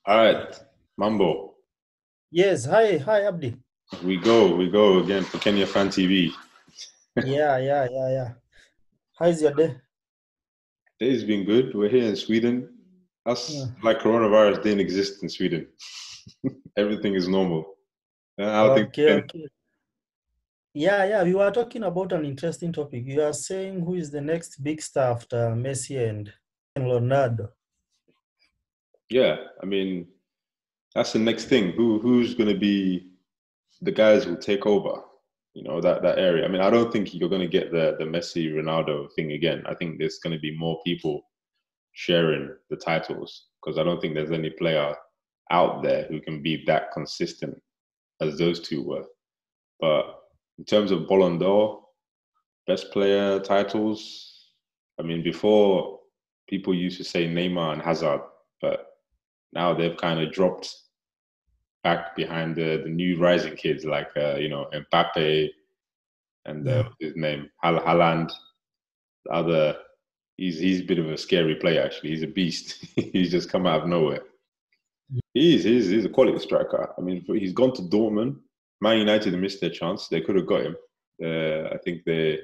All right, Mambo. Yes, hi, Abdi. We go again for Kenya Fan TV. Yeah. How's your day? Day's been good. We're here in Sweden. Us Yeah. like coronavirus didn't exist in Sweden. Everything is normal. I think Okay. Yeah. We were talking about an interesting topic. You are saying who is the next big star after Messi and Ronaldo? yeah. I mean that's the next thing. Who's going to be the guys who take over? That area. I mean, I don't think you're going to get the Messi Ronaldo thing again. I think there's going to be more people sharing the titles because I don't think there's any player out there who can be that consistent as those two were. But in terms of Ballon d'Or, best player titles, I mean, before people used to say Neymar and Hazard, but now they've kind of dropped back behind the new rising kids like Mbappe and Yeah. his name Haaland. The other, he's a bit of a scary player actually. He's a beast. He's just come out of nowhere. He's a quality striker. I mean, he's gone to Dortmund. Man United missed their chance. They could have got him. I think they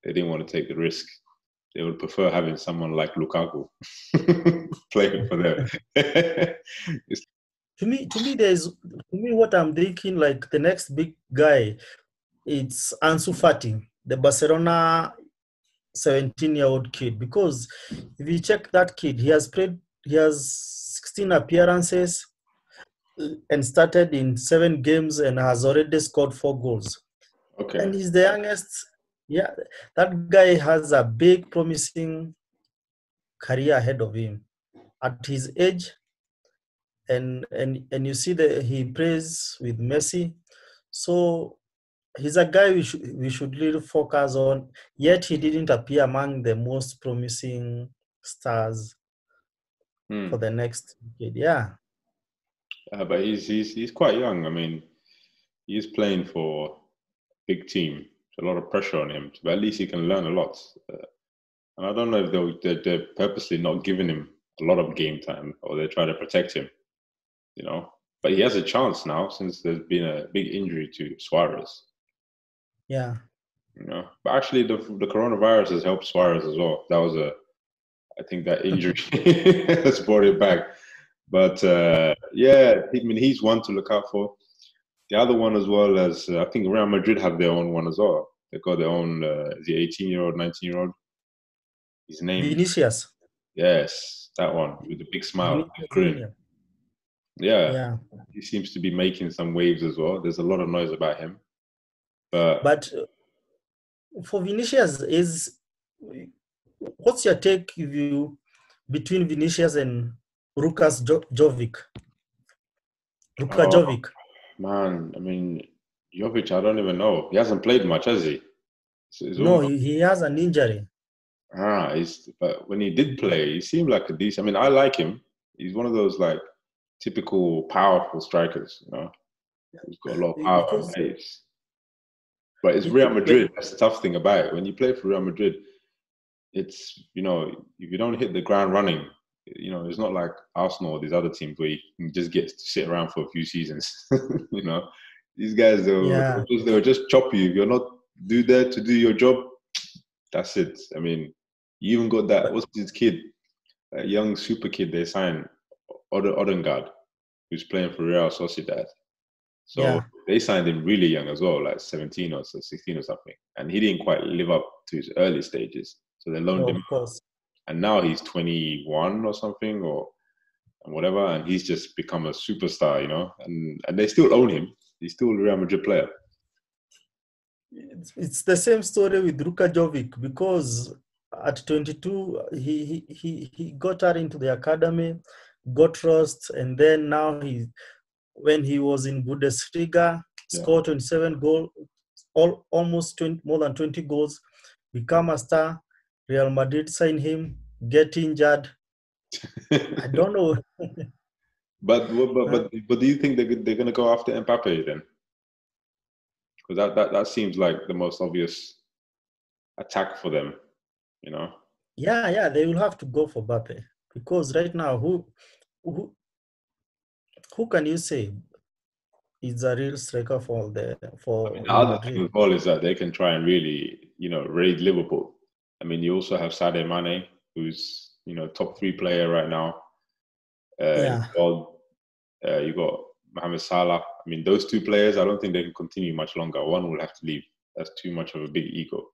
didn't want to take the risk. They would prefer having someone like Lukaku playing for them. It's, What I'm thinking, like the next big guy, it's Ansu Fati, the Barcelona 17-year-old kid. Because if you check that kid, he has 16 appearances, and started in 7 games and has already scored 4 goals. okay. And he's the youngest. Yeah, that guy has a big, promising career ahead of him at his age. And you see that he plays with Messi, so he's a guy we should really focus on. Yet he didn't appear among the most promising stars for Hmm. the next decade. Yeah, But he's quite young. I mean, he's playing for a big team. There's a lot of pressure on him, but at least he can learn a lot. And I don't know if they're purposely not giving him a lot of game time or they try to protect him, you know. But he has a chance now since there's been a big injury to Suarez, yeah. you know. But actually, the coronavirus has helped Suarez as well. I think that injury has brought it back. But yeah, I mean, he's one to look out for. The other one as well as I think Real Madrid have their own one as well. They've got their own the 18-year-old, 19-year-old. His name, Vinicius, yes, that one with the big smile, big Vinicius grin. Junior. Yeah, Yeah, he seems to be making some waves as well. There's a lot of noise about him, but but for Vinicius, is what's your take if you between Vinicius and Jovic? Luka oh Jovic. man, I mean, Jovic, I don't even know. He hasn't played much, has he? It's No, almost he has an injury. he's but when he did play, he seemed like a decent. I mean, I like him. He's one of those like typical powerful strikers, you know. He's got a lot of power and Because pace. But it's Real Madrid. That's the tough thing about it. When you play for Real Madrid, it's if you don't hit the ground running, it's not like Arsenal or these other teams where you can just get to sit around for a few seasons. you know, these guys yeah, they'll just chop you if you're not there to do your job. That's it. I mean, you even got that. but What's this kid? A young super kid they signed, Odegaard, who's playing for Real Sociedad. So yeah, they signed him really young as well, like 17 or 16 or something. And he didn't quite live up to his early stages. So they loaned no, him. of course. And now he's 21 or something or and whatever. And he's just become a superstar, and they still own him. He's still a Real Madrid player. It's the same story with Luka Jovic because at 22 he got her into the academy, got lost, and then now when he was in Bundesliga, Yeah. scored 27 goals, almost 20, more than 20 goals, become a star. Real Madrid sign him, get injured. I don't know. but do you think they're going to go after Mbappe then? Because that seems like the most obvious attack for them, you know? Yeah, they will have to go for Mbappe because right now, who who can you say is a real striker I mean, for the Real other thing Madrid? as well is that they can try and really, raid Liverpool. I mean, you also have Sadio Mane, who's, top three player right now. Yeah. Well, you got Mohamed Salah. I mean, those two players, I don't think they can continue much longer. One will have to leave. That's too much of a big ego.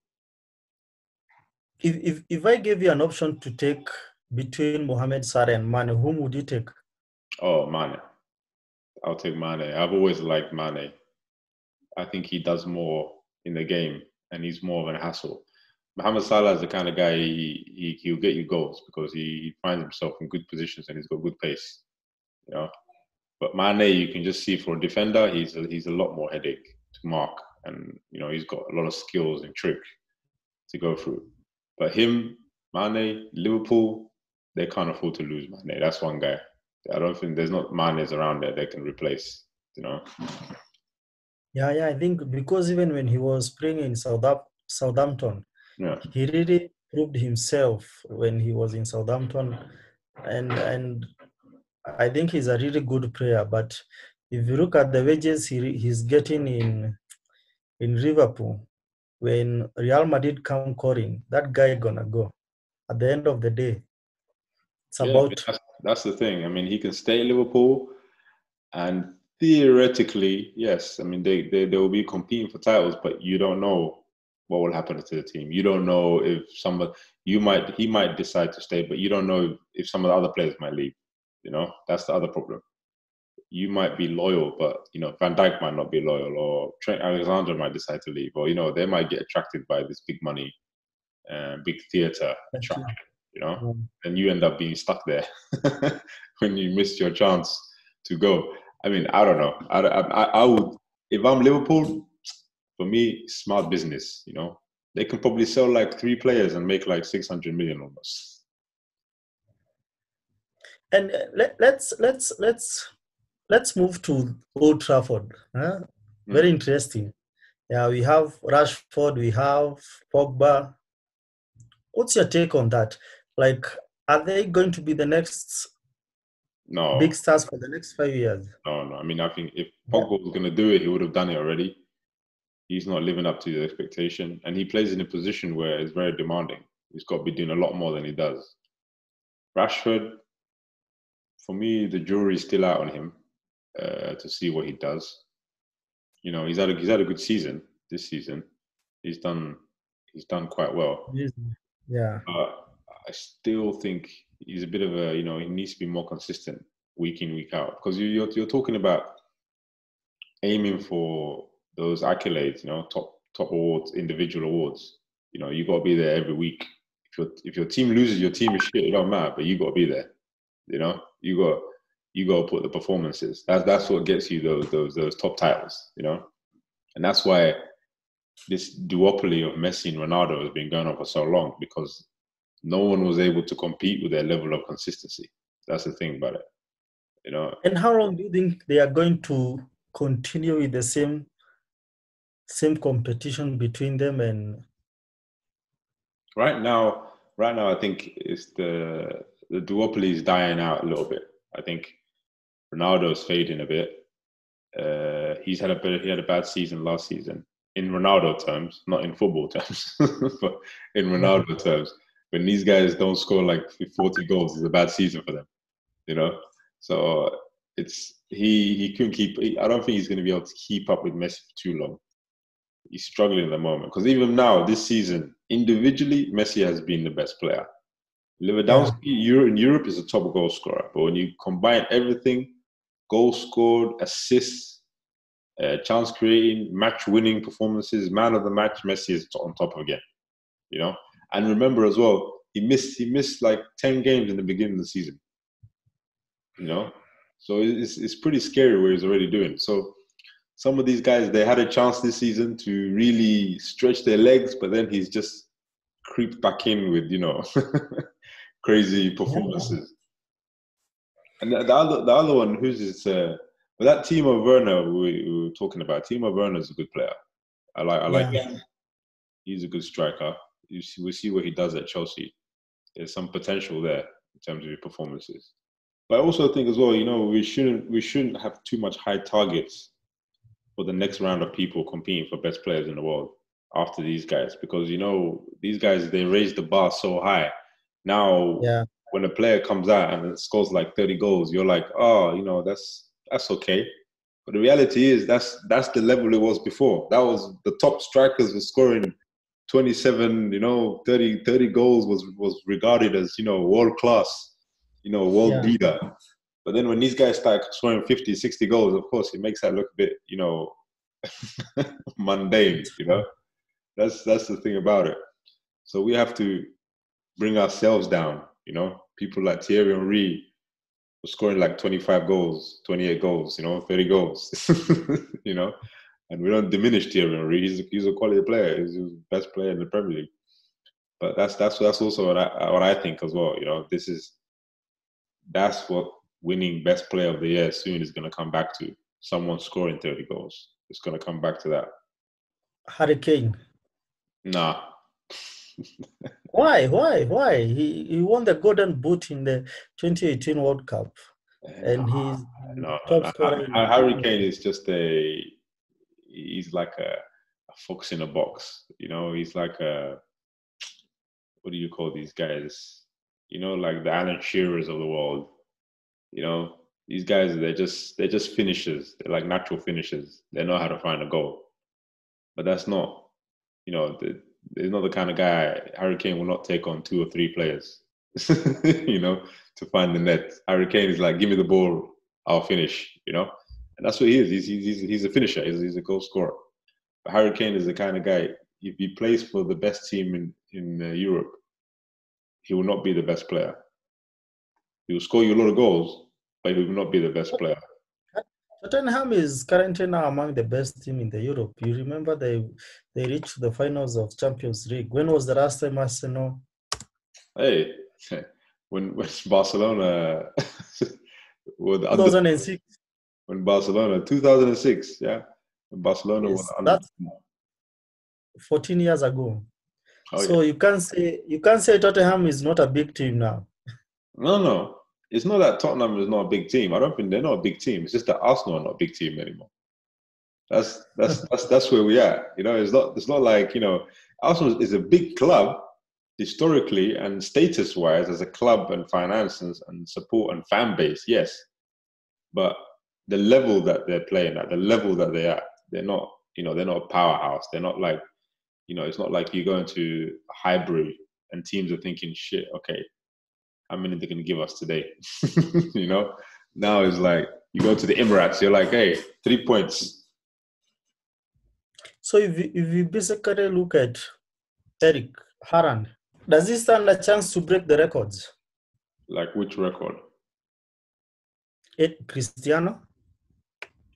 If I gave you an option to take between Mohamed Salah and Mane, whom would you take? Oh, Mane. I'll take Mane. I've always liked Mane. I think he does more in the game and he's more of an hassle. Mohamed Salah is the kind of guy he'll get you goals because he finds himself in good positions and he's got good pace, you know. But Mane, you can just see for a defender, he's a lot more headache to mark, and he's got a lot of skills and trick to go through. But him, Mane, Liverpool, they can't afford to lose Mane. That's one guy. I don't think there's not Manes around there they can replace. You know. Yeah. I think because even when he was playing in Southampton, Yeah. he really proved himself when he was in Southampton, and I think he's a really good player. But if you look at the wages he's getting in Liverpool, when Real Madrid come calling, that guy gonna go. At the end of the day, it's Yeah, about that's the thing. I mean, he can stay at Liverpool, and theoretically, yes. I mean, they will be competing for titles, but you don't know what will happen to the team. You don't know if he might decide to stay, but you don't know if some of the other players might leave. That's the other problem. You might be loyal, but Van Dijk might not be loyal, or Trent Alexander might decide to leave, or they might get attracted by this big money, big theatre attraction. And you end up being stuck there when you missed your chance to go. I mean, I don't know. I would, if I'm Liverpool, for me, smart business. They can probably sell like 3 players and make like 600 million almost. and let's move to Old Trafford. Huh? Very interesting. Yeah, we have Rashford, we have Pogba. What's your take on that? Like, are they going to be the next No, big stars for the next 5 years? no. I mean, I think if Yeah. Pogba was going to do it, he would have done it already. He's not living up to the expectation, and he plays in a position where it's very demanding. He's got to be doing a lot more than he does. Rashford, for me, the jury's still out on him to see what he does. He's had a good season this season. He's done quite well. Yeah. But I still think he's a bit of a he needs to be more consistent week in, week out, because you're talking about aiming for those accolades, top awards, individual awards. You got to be there every week. If your team loses, your team is shit. It don't matter, but you got to be there. You got to put the performances. That's what gets you those top titles. And that's why this duopoly of Messi and Ronaldo has been going on for so long, because no one was able to compete with their level of consistency. That's the thing about it. And how long do you think they are going to continue with the same competition between them? And Right now, I think it's the duopoly is dying out a little bit. I think Ronaldo's fading a bit. He had a bad season last season in Ronaldo terms, not in football terms, but in Ronaldo terms. When these guys don't score like 40 goals, it's a bad season for them. So he couldn't keep. I don't think he's going to be able to keep up with Messi for too long. He's struggling at the moment, because even now this season, individually, Messi has been the best player. Lewandowski, in Europe, is a top goal scorer, but when you combine everything, goals scored, assists, chance creating, match winning performances, man of the match, Messi is on top again. And remember as well, he missed like 10 games in the beginning of the season. So it's pretty scary what he's already doing. So some of these guys, they had a chance this season to really stretch their legs, but then he's just creeped back in with crazy performances. And the other one, who's this? But that Timo Werner we were talking about. Timo Werner is a good player. I like him. He's a good striker. We see what he does at Chelsea. There's some potential there in terms of his performances. But I also think as well, we shouldn't have too much high targets for the next round of people competing for best players in the world after these guys, because these guys they raise the bar so high. Now, Yeah, when a player comes out and scores like 30 goals, you're like, oh, that's okay. But the reality is that's the level it was before. That was the top strikers were scoring 27, 30 goals was regarded as, world class, world yeah. beater. But then when these guys start scoring 50, 60 goals, of course, it makes that look a bit, mundane, It's true. That's the thing about it. So we have to bring ourselves down. People like Thierry Henry were scoring like 25 goals, 28 goals, 30 goals, you know. And we don't diminish Thierry Henry. He's a quality player. He's the best player in the Premier League. But that's also what I think as well. That's what winning best player of the year soon is going to come back to. Someone scoring 30 goals. It's going to come back to that. Harry Kane. Nah. Why? Why? Why? He won the Golden Boot in the 2018 World Cup, No, and he's no, the no, top no. scorer in the Harry Premier Kane League. is he's like a fox in a box. He's like what do you call these guys? Like the Alan Shearers of the world. These guys, they're just finishers. They're like natural finishers. They know how to find a goal. But that's not, there's not the kind of guy. Harry Kane will not take on two or three players, to find the net. Harry Kane is like, give me the ball, I'll finish. And that's what he is. He's a finisher. He's a goal scorer. But Harry Kane is the kind of guy. If he plays for the best team in Europe, he will not be the best player. He will score you a lot of goals, but he will not be the best player. Tottenham is currently now among the best team in the Europe. You remember they reached the finals of Champions League. When was the last time Arsenal? Hey, when Barcelona were the under 2006. when Barcelona 2006, yeah, when Barcelona were Yes, the under. that's 14 years ago. Oh yeah, So you can't say Tottenham is not a big team now. no, it's not that Tottenham is not a big team. I don't think they're not a big team. It's just that Arsenal are not a big team anymore. That's where we are. It's not like Arsenal is a big club historically and status wise as a club and finances and support and fan base. Yes, but the level that they're playing at, the level that they're at, they're not a powerhouse. They're not like it's not like you go into Highbury and teams are thinking, shit, okay, how many they're going to give us today? you know, now it's like you go to the Emirates, you're like, hey, 3 points. So if you basically look at Eric Haran, does he stand a chance to break the records? Like which record? Cristiano,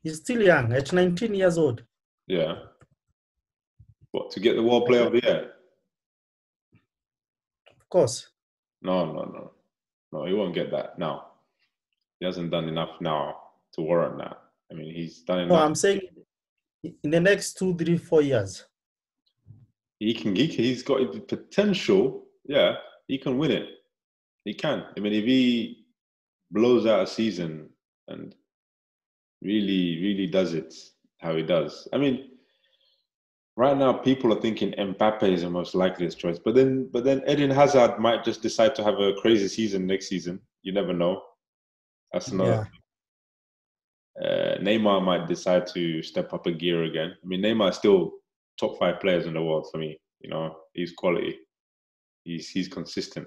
he's still young, at 19 years old. Yeah. What, to get the World Player of the Year? Of course. No, he won't get that now. He hasn't done enough now to warrant that. I mean, he's done No, enough. I'm saying in the next 2, 3, 4 years. He's got the potential. Yeah, he can win it. He can. I mean, if he blows out a season and really, really does it how he does. I mean, right now people are thinking Mbappe is the most likeliest choice, but then Eden Hazard might just decide to have a crazy season next season. You never know. That's another. Yeah. Neymar might decide to step up a gear again. I mean, Neymar is still top 5 players in the world for me. He's quality. He's consistent.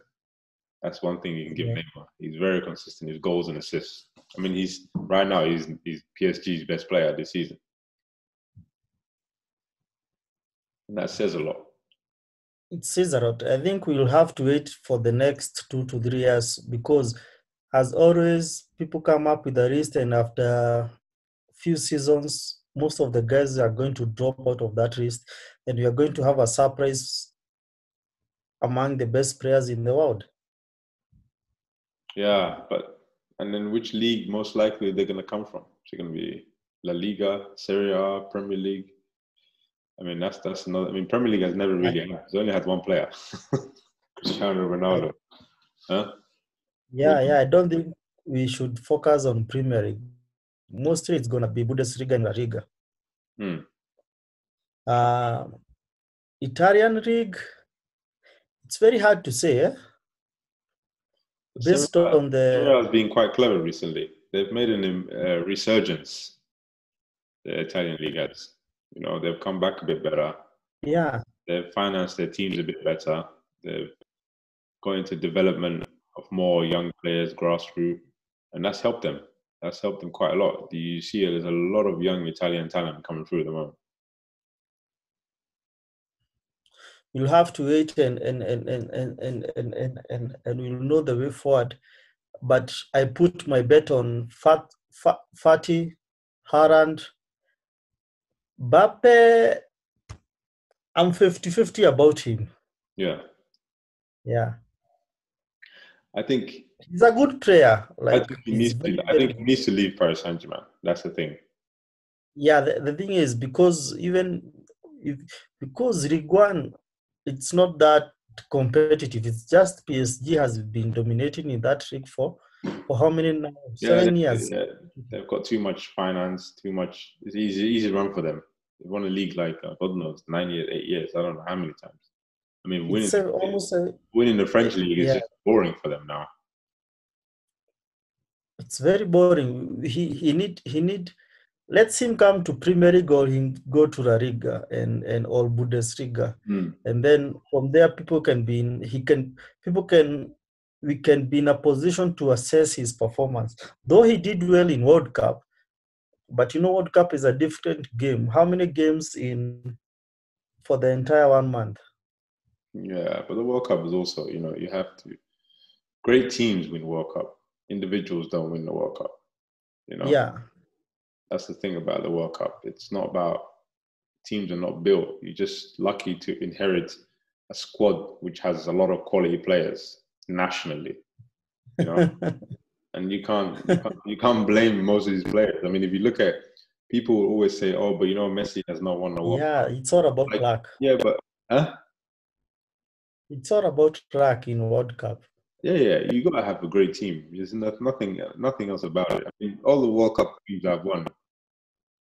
That's one thing you can give Yeah. Neymar. He's very consistent. His goals and assists. I mean, he's right now he's PSG's best player this season, and that says a lot. It says a lot. I think we'll have to wait for the next 2 to 3 years because, as always, people come up with a list, and after a few seasons, most of the guys are going to drop out of that list, and we are going to have a surprise among the best players in the world. Yeah, and then which league most likely they're going to come from? Is it going to be La Liga, Serie A, Premier League? I mean, that's another. I mean, Premier League has never I, really. It's only had one player, Cristiano I, Ronaldo. Huh? yeah, I don't think. we should focus on Premier League. Mostly it's going to be Bundesliga and La Liga. Hmm. Uh, Italian league, it's very hard to say, Serie based A, on Serie the A has been quite clever recently. They've made an resurgence. The Italian league has. They've come back a bit better. yeah. They've financed their teams a bit better. They've gone into development of more young players, grassroots, and that's helped them. That's helped them quite a lot. Do you see it? There's a lot of young Italian talent coming through at the moment. You'll have to wait and we'll know the way forward. But I put my bet on Fatih, Harand, Bappe. I'm 50-50 about him. Yeah. Yeah. I think He's a good player. I Like think he he's needs very, to. I very think he good. needs to leave Paris Saint-Germain. That's the thing. Yeah, the thing is because because League One, it's not that competitive. It's just PSG has been dominating in that league for how many now? Yeah, 7 years. they've got too much finance, too much. It's easy run for them. They won a league like God knows 9 years, 8 years. I don't know how many times. I mean, It's almost winning the French league is yeah. just boring for them now. It's very boring. He need. Let's him come to Premier League or him go to La Liga and or Bundesliga, Mm. and then from there people can be in, he can people can we can be in a position to assess his performance. Though he did well in World Cup, but World Cup is a different game. How many games in for the entire 1 month? Yeah, but the World Cup is also, you have to. Great teams win World Cup. Individuals don't win the World Cup. Yeah. That's the thing about the World Cup. It's not about teams are not built. You're just lucky to inherit a squad which has a lot of quality players nationally. And you can't blame most of these players. I mean, if you look at people will always say, "Oh, but Messi has not won the World Yeah, Cup." it's all about Like, luck. yeah, but huh? It's all about luck in World Cup. Yeah. You gotta have a great team. There's nothing else about it. I mean, all the World Cup teams I've won,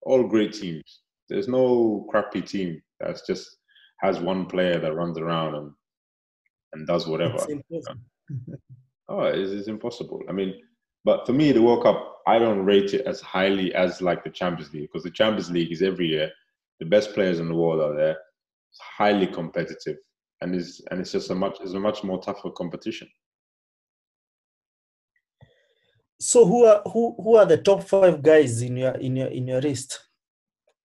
all great teams. There's no crappy team that's just has one player that runs around and does whatever. It's impossible. Oh, it's impossible. I mean, but for me, the World Cup, I don't rate it as highly as like the Champions League because the Champions League is every year. The best players in the world are there. It's highly competitive, and it's just a much more tougher competition. So who are the top 5 guys in your list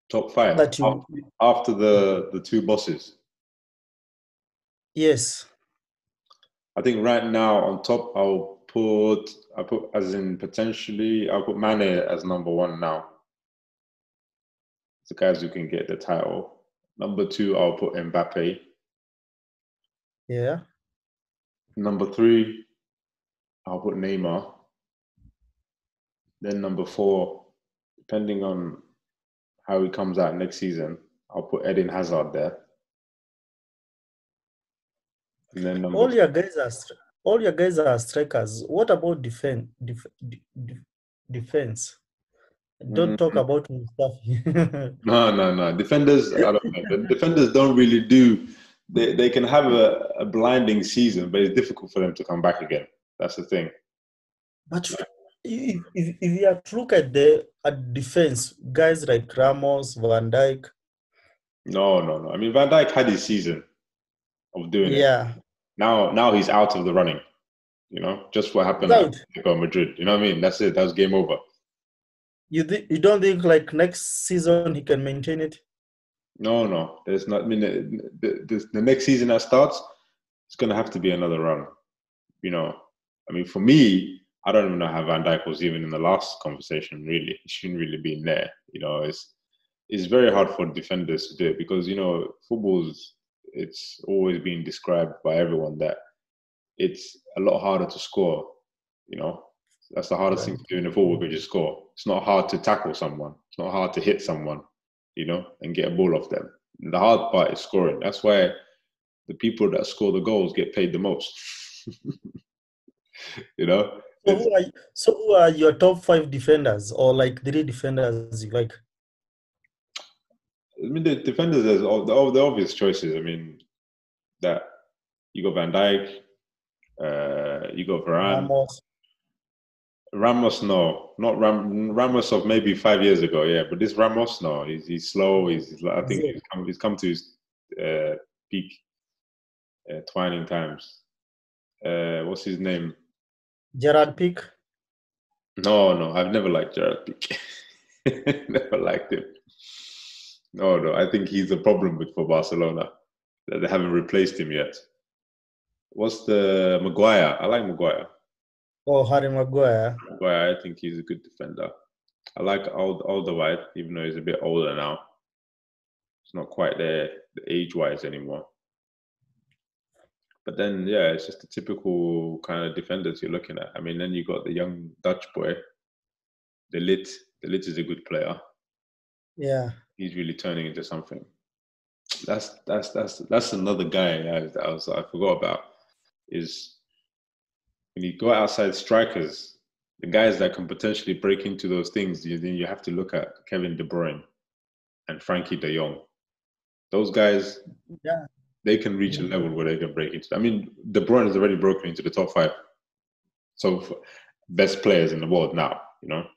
Top five that you? after the two bosses. Yes. I think right now on top, I put as in potentially I'll put Mane as number one now. The guys who can get the title. Number two, I'll put Mbappe. Yeah. Number three, I'll put Neymar. Then number four, depending on how he comes out next season, I'll put Eden Hazard there. And then number All your guys are strikers. What about defense? Don't talk mm, about Mustafi. no. Defenders, I don't know. The defenders don't really do. They can have a blinding season, but it's difficult for them to come back again. That's the thing. But if you have to look at the defense, guys like Ramos, Van Dijk. No. I mean, Van Dijk had his season of doing it. Yeah. Now he's out of the running. Just what happened at Without Atletico Madrid. You know what I mean? That's it. That's game over. you don't think like next season he can maintain it? No. There's not. I mean, the next season that starts, it's going to have to be another run. I mean, for me, I don't even know how Van Dijk was even in the last conversation. Really, he shouldn't really be in there. It's very hard for defenders to do it because football's it's always been described by everyone that it's a lot harder to score. That's the hardest thing to do in the football pitch is score. It's not hard to tackle someone. It's not hard to hit someone, and get a ball off them. The hard part is scoring. That's why the people that score the goals get paid the most. It's, So who are your top five defenders or like three defenders you like? I mean, the defenders, there's all the obvious choices. I mean, that you got Van Dijk, you got Varane. Ramos. Ramos, no, not Ramos of maybe 5 years ago, yeah. But this Ramos, no, he's slow. I think Zil. he's come to his peak twining times. What's his name? Gerard Pick. No, I've never liked Gerard Pique. Never liked him. No, I think he's a problem for Barcelona. That they haven't replaced him yet. What's the Maguire? I like Maguire. Oh, Harry Maguire. Maguire, I think he's a good defender. I like Alderweireld, even though he's a bit older now. It's not quite there age-wise anymore. But then, yeah, it's just the typical kind of defenders you're looking at. I mean, then you got the young Dutch boy, De Ligt. De Ligt is a good player. Yeah. He's really turning into something. That's another guy I forgot about. Is when you go outside strikers, the guys that can potentially break into those things, then you have to look at Kevin De Bruyne and Frankie De Jong. Those guys, Yeah. they can reach a level where they can break into. I mean, De Bruyne has already broken into the top 5. So best players in the world now, you know.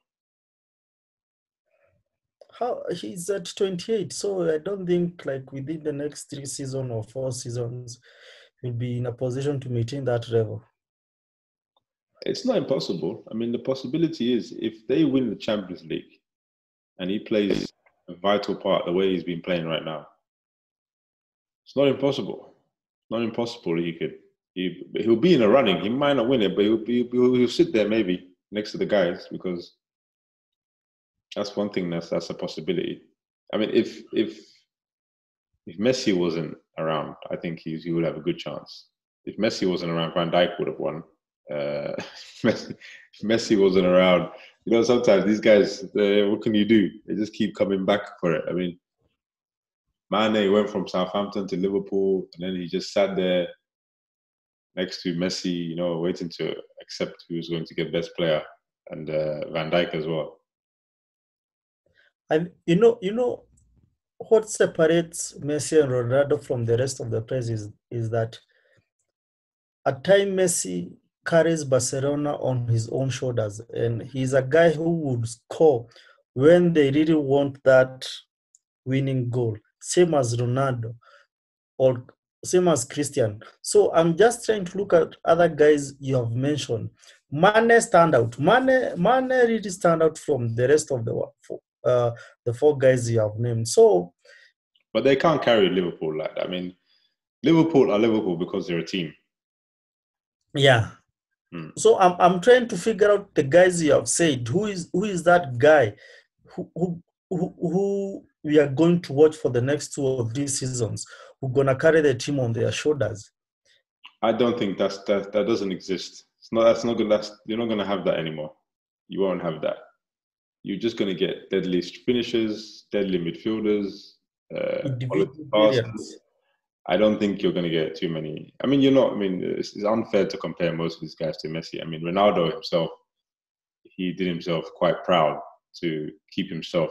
How he's at 28, so I don't think like within the next 3 seasons or 4 seasons he'll be in a position to maintain that level. It's not impossible. I mean, the possibility is if they win the Champions League and he plays a vital part the way he's been playing right now, it's not impossible. Not impossible. He'll be in a running. He might not win it, but he'll sit there maybe next to the guys because that's one thing that's a possibility. I mean, if Messi wasn't around, I think he would have a good chance. If Messi wasn't around, Van Dijk would have won. If Messi wasn't around, you know, sometimes these guys, what can you do? They just keep coming back for it. I mean, Mane went from Southampton to Liverpool, and then he just sat there next to Messi, you know, waiting to accept who was going to get best player, and Van Dijk as well. And you know what separates Messi and Ronaldo from the rest of the players is that at times Messi carries Barcelona on his own shoulders, and he's a guy who would score when they really want that winning goal, same as Ronaldo or same as Christian. So I'm just trying to look at other guys you have mentioned. Mane stand out. Mane really stand out from the rest of the 4 guys you have named. So, but they can't carry Liverpool like that. I mean, Liverpool are Liverpool because they're a team. yeah. So I'm trying to figure out the guys you have said. Who is that guy who we are going to watch for the next 2 or 3 seasons who's gonna carry the team on their shoulders? I don't think that doesn't exist. That's not good. You're not gonna have that anymore. You won't have that. You're just gonna get deadly finishers, deadly midfielders, quality Individual passes. brilliance. I don't think you're going to get too many. I mean, you're not. I mean, it's unfair to compare most of these guys to Messi. I mean, Ronaldo himself, he did himself quite proud to keep himself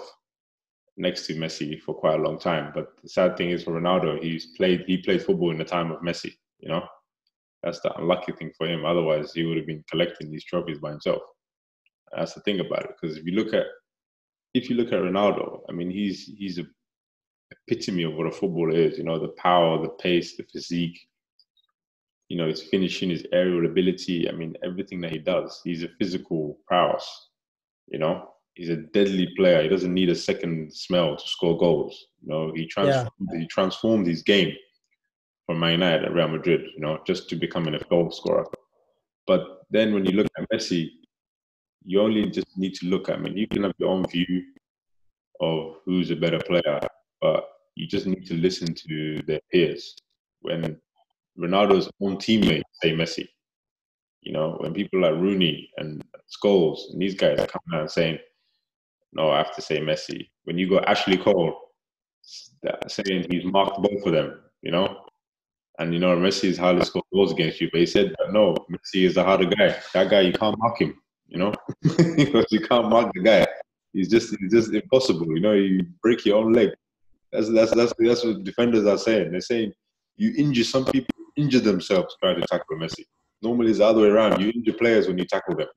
next to Messi for quite a long time. But the sad thing is for Ronaldo, he played football in the time of Messi. You know, that's the unlucky thing for him. Otherwise, he would have been collecting these trophies by himself. That's the thing about it. Because if you look at Ronaldo, I mean, he's a epitome of what a footballer is. You know, the power, the pace, the physique. You know, his finishing, his aerial ability. I mean, everything that he does. He's a physical prowess. You know, he's a deadly player. He doesn't need a second smell to score goals. You know, he transformed his game from Man United and Real Madrid. You know, just to becoming a goal scorer. But then when you look at Messi, you only just need to look at. I mean, you can have your own view of who's a better player, but you just need to listen to their peers. When Ronaldo's own teammates say Messi, you know, when people like Rooney and Scholes and these guys come out and saying, no, I have to say Messi. When you got Ashley Cole saying he's marked both of them, you know, And Messi is hardly scored goals against you. But he said that no, Messi is the harder guy. That guy, you can't mark him. Because you can't mark the guy. It's just impossible. You break your own leg. That's what defenders are saying. They're saying some people injure themselves trying to tackle Messi. Normally it's the other way around. You injure players when you tackle them.